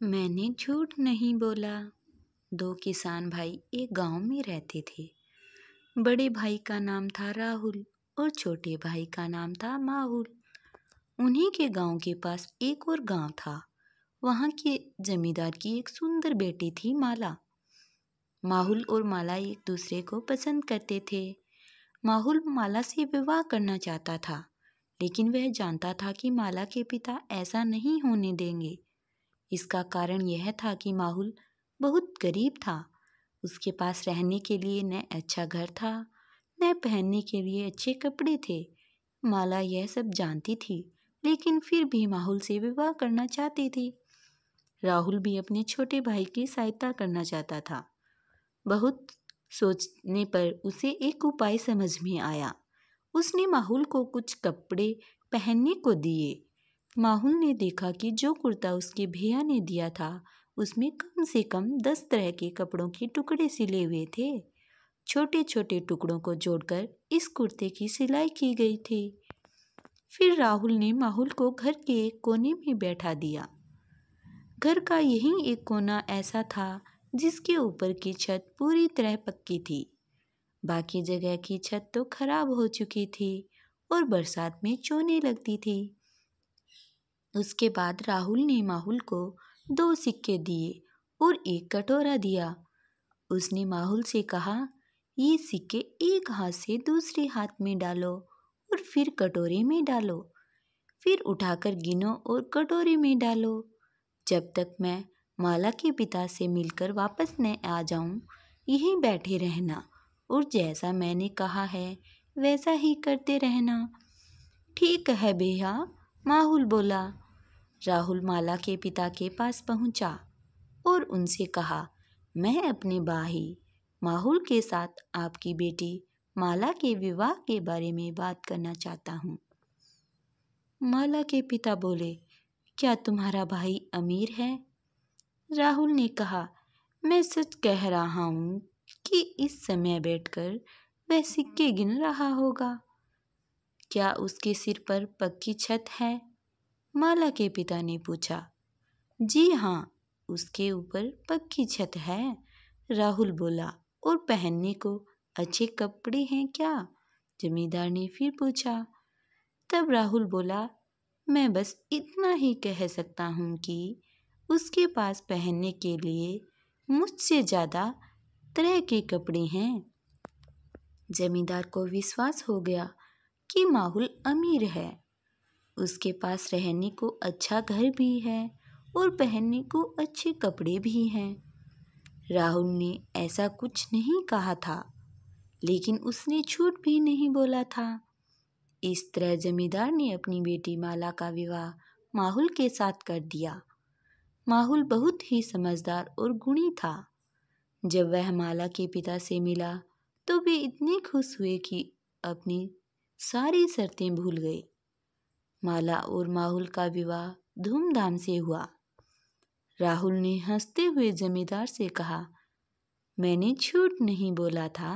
मैंने झूठ नहीं बोला। दो किसान भाई एक गांव में रहते थे। बड़े भाई का नाम था राहुल और छोटे भाई का नाम था माहुल। उन्हीं के गांव के पास एक और गांव था। वहां के जमींदार की एक सुंदर बेटी थी माला। माहुल और माला एक दूसरे को पसंद करते थे। माहुल माला से विवाह करना चाहता था, लेकिन वह जानता था कि माला के पिता ऐसा नहीं होने देंगे। इसका कारण यह था कि माहुल बहुत गरीब था। उसके पास रहने के लिए न अच्छा घर था, न पहनने के लिए अच्छे कपड़े थे। माला यह सब जानती थी, लेकिन फिर भी माहुल से विवाह करना चाहती थी। राहुल भी अपने छोटे भाई की सहायता करना चाहता था। बहुत सोचने पर उसे एक उपाय समझ में आया। उसने माहुल को कुछ कपड़े पहनने को दिए। माहुल ने देखा कि जो कुर्ता उसके भैया ने दिया था उसमें कम से कम 10 तरह के कपड़ों के टुकड़े सिले हुए थे। छोटे छोटे टुकड़ों को जोड़कर इस कुर्ते की सिलाई की गई थी। फिर राहुल ने माहुल को घर के एक कोने में बैठा दिया। घर का यही एक कोना ऐसा था जिसके ऊपर की छत पूरी तरह पक्की थी। बाकी जगह की छत तो खराब हो चुकी थी और बरसात में चोने लगती थी। उसके बाद राहुल ने माहुल को 2 सिक्के दिए और एक कटोरा दिया। उसने माहुल से कहा, ये सिक्के एक हाथ से दूसरे हाथ में डालो और फिर कटोरे में डालो। फिर उठाकर गिनो और कटोरे में डालो। जब तक मैं माला के पिता से मिलकर वापस न आ जाऊं, यहीं बैठे रहना और जैसा मैंने कहा है वैसा ही करते रहना। ठीक है भैया, माहुल बोला। राहुल माला के पिता के पास पहुंचा और उनसे कहा, मैं अपने भाई माहुल के साथ आपकी बेटी माला के विवाह के बारे में बात करना चाहता हूँ। माला के पिता बोले, क्या तुम्हारा भाई अमीर है? राहुल ने कहा, मैं सच कह रहा हूँ कि इस समय बैठकर वह सिक्के गिन रहा होगा। क्या उसके सिर पर पक्की छत है? माला के पिता ने पूछा। जी हाँ, उसके ऊपर पक्की छत है, राहुल बोला। और पहनने को अच्छे कपड़े हैं क्या? जमींदार ने फिर पूछा। तब राहुल बोला, मैं बस इतना ही कह सकता हूँ कि उसके पास पहनने के लिए मुझसे ज़्यादा तरह के कपड़े हैं। जमींदार को विश्वास हो गया कि माहुल अमीर है। उसके पास रहने को अच्छा घर भी है और पहनने को अच्छे कपड़े भी हैं। राहुल ने ऐसा कुछ नहीं कहा था, लेकिन उसने झूठ भी नहीं बोला था। इस तरह जमींदार ने अपनी बेटी माला का विवाह माहुल के साथ कर दिया। माहुल बहुत ही समझदार और गुणी था। जब वह माला के पिता से मिला तो वे इतने खुश हुए कि अपनी सारी शर्तें भूल गए। माला और माहुल का विवाह धूमधाम से हुआ। राहुल ने हंसते हुए जमींदार से कहा, मैंने झूठ नहीं बोला था।